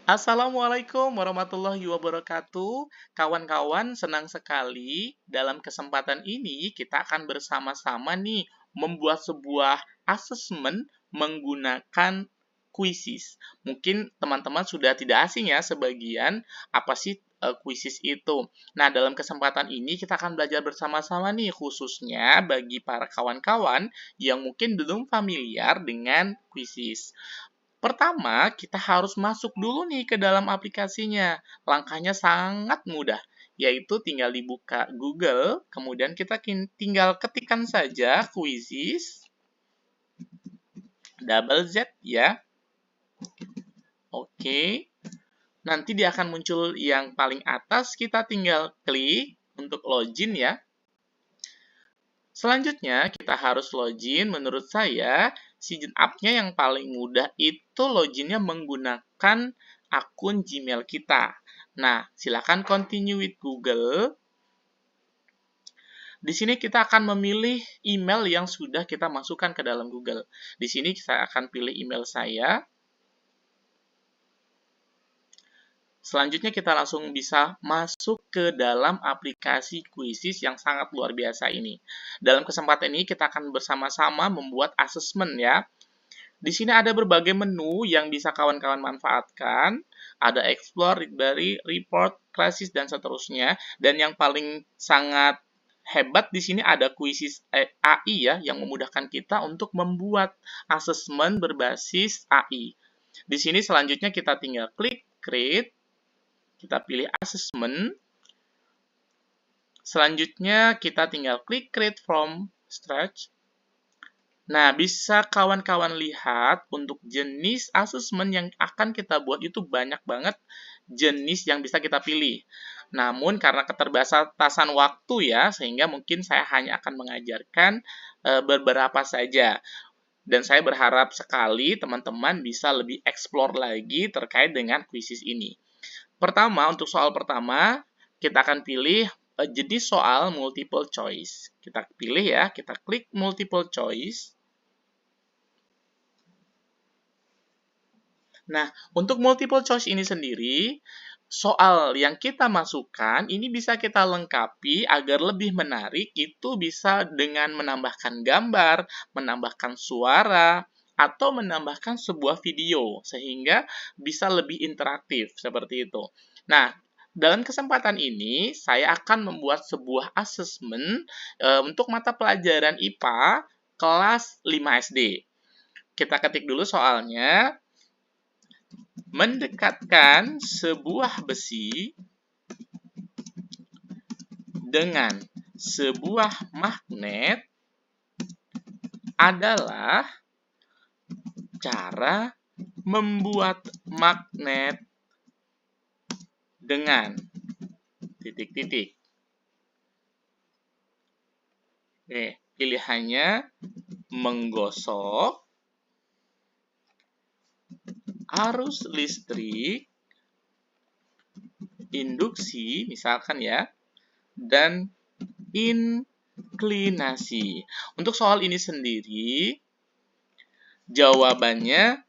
Assalamualaikum warahmatullahi wabarakatuh. Kawan-kawan, senang sekali dalam kesempatan ini kita akan bersama-sama nih membuat sebuah asesmen menggunakan quizzes. Mungkin teman-teman sudah tidak asing ya sebagian apa sih quizzes itu. Nah, dalam kesempatan ini kita akan belajar bersama-sama nih khususnya bagi para kawan-kawan yang mungkin belum familiar dengan quizzes. Pertama, kita harus masuk dulu nih ke dalam aplikasinya. Langkahnya sangat mudah, yaitu tinggal dibuka Google, kemudian kita tinggal ketikkan saja Quizzes, double Z ya. Oke. Nanti dia akan muncul yang paling atas, kita tinggal klik untuk login ya. Selanjutnya, kita harus login. Menurut saya, sign up-nya yang paling mudah itu loginnya menggunakan akun Gmail kita. Nah, silakan continue with Google. Di sini kita akan memilih email yang sudah kita masukkan ke dalam Google. Di sini saya akan pilih email saya. Selanjutnya kita langsung bisa masuk ke dalam aplikasi Quizzes yang sangat luar biasa ini. Dalam kesempatan ini kita akan bersama-sama membuat asesmen ya. Di sini ada berbagai menu yang bisa kawan-kawan manfaatkan. Ada Explore, Readberry, Report, Classes, dan seterusnya. Dan yang paling sangat hebat di sini ada Quizzes AI ya, yang memudahkan kita untuk membuat asesmen berbasis AI. Di sini selanjutnya kita tinggal klik Create. Kita pilih assessment. Selanjutnya kita tinggal klik create from scratch. Nah, bisa kawan-kawan lihat untuk jenis assessment yang akan kita buat itu banyak banget jenis yang bisa kita pilih. Namun karena keterbatasan waktu ya, sehingga mungkin saya hanya akan mengajarkan beberapa saja. Dan saya berharap sekali teman-teman bisa lebih explore lagi terkait dengan quizzes ini. Pertama, untuk soal pertama, kita akan pilih jenis soal multiple choice. Kita pilih ya, kita klik multiple choice. Nah, untuk multiple choice ini sendiri, soal yang kita masukkan, ini bisa kita lengkapi agar lebih menarik, itu bisa dengan menambahkan gambar, menambahkan suara, atau menambahkan sebuah video, sehingga bisa lebih interaktif, seperti itu. Nah, dalam kesempatan ini, saya akan membuat sebuah asesmen untuk mata pelajaran IPA kelas 5 SD. Kita ketik dulu soalnya. Mendekatkan sebuah besi dengan sebuah magnet adalah cara membuat magnet dengan titik-titik. Oke, pilihannya menggosok, arus listrik, induksi, misalkan ya, dan inklinasi. Untuk soal ini sendiri, jawabannya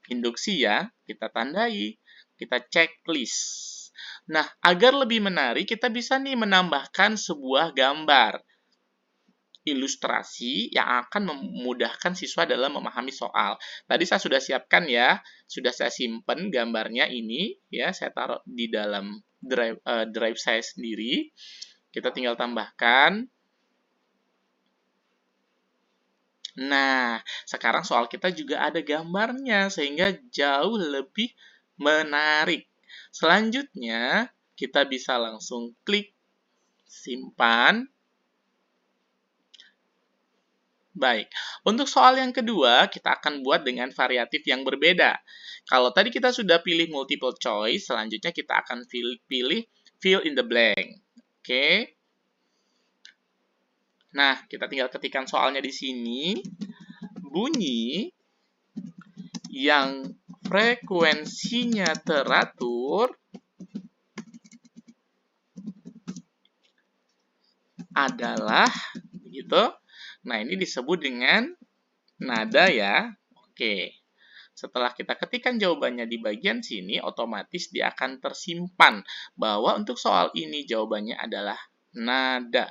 induksi ya, kita tandai, kita checklist. Nah, agar lebih menarik, kita bisa nih menambahkan sebuah gambar ilustrasi yang akan memudahkan siswa dalam memahami soal. Tadi saya sudah siapkan ya, sudah saya simpan gambarnya ini ya, saya taruh di dalam drive saya sendiri. Kita tinggal tambahkan. Nah, sekarang soal kita juga ada gambarnya sehingga jauh lebih menarik. Selanjutnya, kita bisa langsung klik simpan. Baik, untuk soal yang kedua, kita akan buat dengan variatif yang berbeda. Kalau tadi kita sudah pilih multiple choice, selanjutnya kita akan pilih fill in the blank. Oke. Nah, kita tinggal ketikkan soalnya di sini. Bunyi yang frekuensinya teratur adalah, begitu. Nah, ini disebut dengan nada ya. Oke. Setelah kita ketikkan jawabannya di bagian sini, otomatis dia akan tersimpan bahwa untuk soal ini jawabannya adalah nada.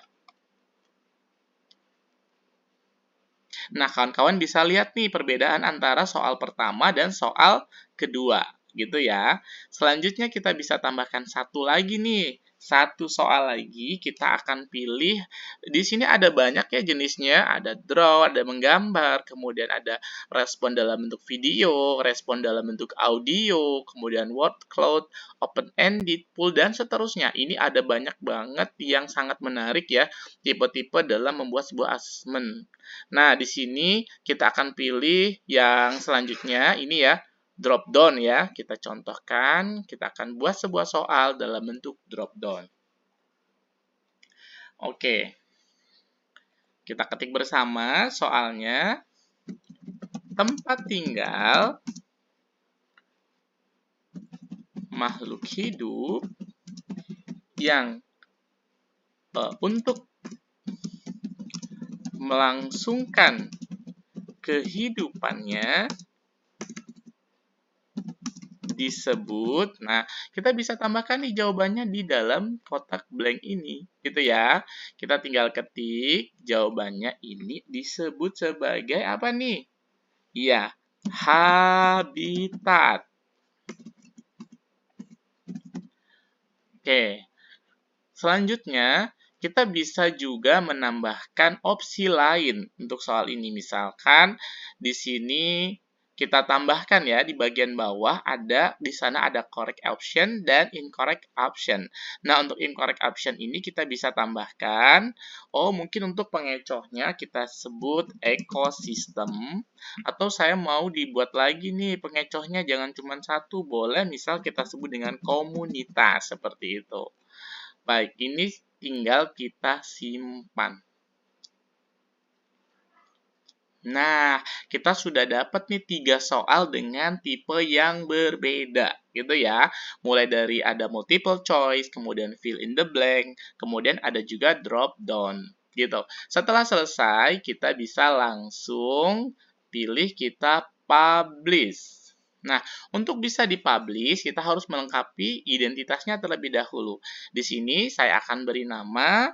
Nah, kawan-kawan bisa lihat nih perbedaan antara soal pertama dan soal kedua, gitu ya. Selanjutnya kita bisa tambahkan satu lagi nih. Satu soal lagi kita akan pilih. Di sini ada banyak ya jenisnya, ada draw, ada menggambar, kemudian ada respon dalam bentuk video, respon dalam bentuk audio, kemudian word cloud, open ended, pool dan seterusnya. Ini ada banyak banget yang sangat menarik ya, tipe-tipe dalam membuat sebuah asesmen. Nah, di sini kita akan pilih yang selanjutnya, ini ya, drop down ya. Kita contohkan, kita akan buat sebuah soal dalam bentuk drop down. Oke, kita ketik bersama soalnya. Tempat tinggal makhluk hidup yang untuk melangsungkan kehidupannya disebut. Nah, kita bisa tambahkan nih jawabannya di dalam kotak blank ini, gitu ya. Kita tinggal ketik jawabannya ini disebut sebagai apa nih? Iya, habitat. Oke. Selanjutnya, kita bisa juga menambahkan opsi lain untuk soal ini. Misalkan di sini kita tambahkan ya di bagian bawah di sana ada correct option dan incorrect option. Nah, untuk incorrect option ini kita bisa tambahkan, mungkin untuk pengecohnya kita sebut ekosistem, atau saya mau dibuat lagi nih pengecohnya jangan cuma satu, boleh misal kita sebut dengan komunitas seperti itu. Baik, ini tinggal kita simpan. Nah, kita sudah dapat nih 3 soal dengan tipe yang berbeda, gitu ya. Mulai dari ada multiple choice, kemudian fill in the blank, kemudian ada juga drop down, gitu. Setelah selesai, kita bisa langsung pilih kita publish. Nah, untuk bisa dipublish, kita harus melengkapi identitasnya terlebih dahulu. Di sini saya akan beri nama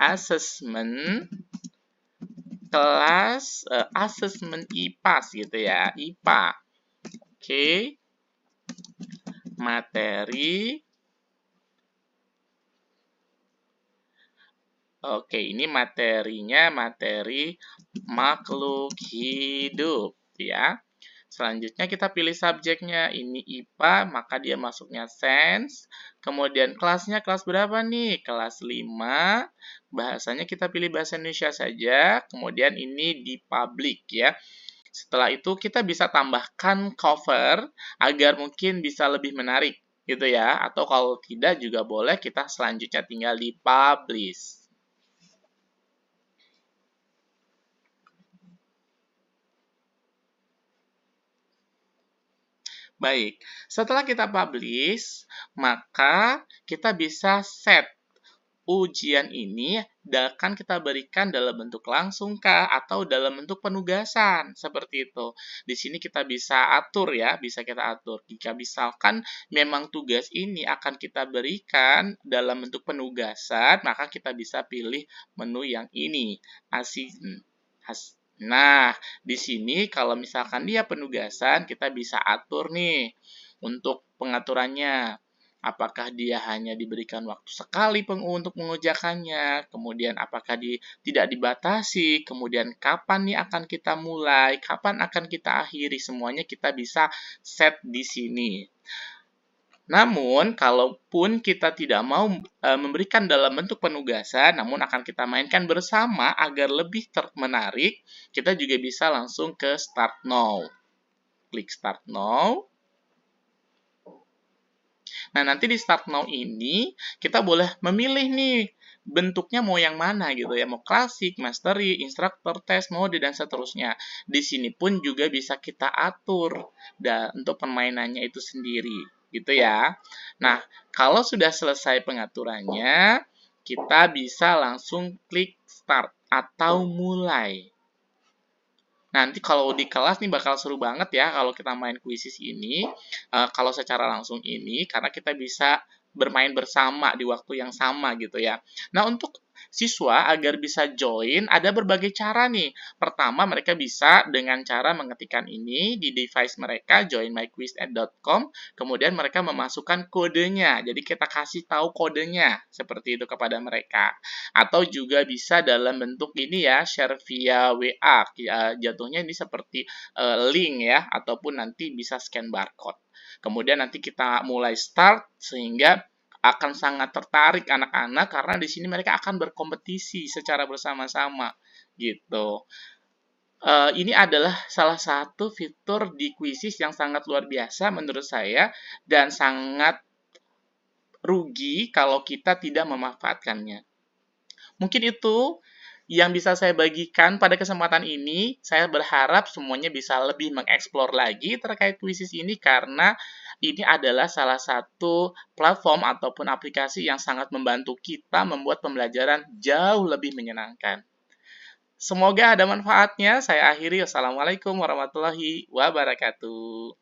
assessment kelas asesmen IPA gitu ya, IPA. Oke. Materi. Oke, ini materinya materi makhluk hidup ya. Selanjutnya kita pilih subjeknya, ini IPA, maka dia masuknya sains. Kemudian kelasnya kelas berapa nih? Kelas 5. Bahasanya kita pilih bahasa Indonesia saja. Kemudian ini di public ya. Setelah itu kita bisa tambahkan cover agar mungkin bisa lebih menarik gitu ya. Atau kalau tidak juga boleh kita selanjutnya tinggal di publish. Baik, setelah kita publish, maka kita bisa set ujian ini akan kita berikan dalam bentuk langsung kah atau dalam bentuk penugasan seperti itu. Di sini kita bisa atur ya, bisa kita atur. Jika misalkan memang tugas ini akan kita berikan dalam bentuk penugasan, maka kita bisa pilih menu yang ini, Nah, di sini kalau misalkan dia penugasan, kita bisa atur nih untuk pengaturannya. Apakah dia hanya diberikan waktu sekali untuk mengerjakannya, kemudian apakah tidak dibatasi, kemudian kapan nih akan kita mulai, kapan akan kita akhiri, semuanya kita bisa set di sini. Namun, kalaupun kita tidak mau memberikan dalam bentuk penugasan, namun akan kita mainkan bersama agar lebih menarik, kita juga bisa langsung ke Start Now. Klik Start Now. Nah, nanti di Start Now ini, kita boleh memilih nih, bentuknya mau yang mana gitu ya. Mau klasik, mastery, instructor, test, mode, dan seterusnya. Di sini pun juga bisa kita atur untuk permainannya itu sendiri. Gitu ya. Nah, kalau sudah selesai pengaturannya, kita bisa langsung klik start atau mulai. Nanti kalau di kelas nih bakal seru banget ya kalau kita main kuisis ini. Kalau secara langsung ini karena kita bisa bermain bersama di waktu yang sama gitu ya. Nah, untuk siswa agar bisa join ada berbagai cara nih. Pertama, mereka bisa dengan cara mengetikkan ini di device mereka joinmyquiz@.com, kemudian mereka memasukkan kodenya. Jadi kita kasih tahu kodenya seperti itu kepada mereka. Atau juga bisa dalam bentuk ini ya, share via WA. Jatuhnya ini seperti link ya, ataupun nanti bisa scan barcode. Kemudian nanti kita mulai start sehingga akan sangat tertarik anak-anak karena di sini mereka akan berkompetisi secara bersama-sama gitu. Ini adalah salah satu fitur di Quizzes yang sangat luar biasa menurut saya dan sangat rugi kalau kita tidak memanfaatkannya. Mungkin itu yang bisa saya bagikan pada kesempatan ini. Saya berharap semuanya bisa lebih mengeksplor lagi terkait Quizzes ini karena ini adalah salah satu platform ataupun aplikasi yang sangat membantu kita membuat pembelajaran jauh lebih menyenangkan. Semoga ada manfaatnya. Saya akhiri. Wassalamualaikum warahmatullahi wabarakatuh.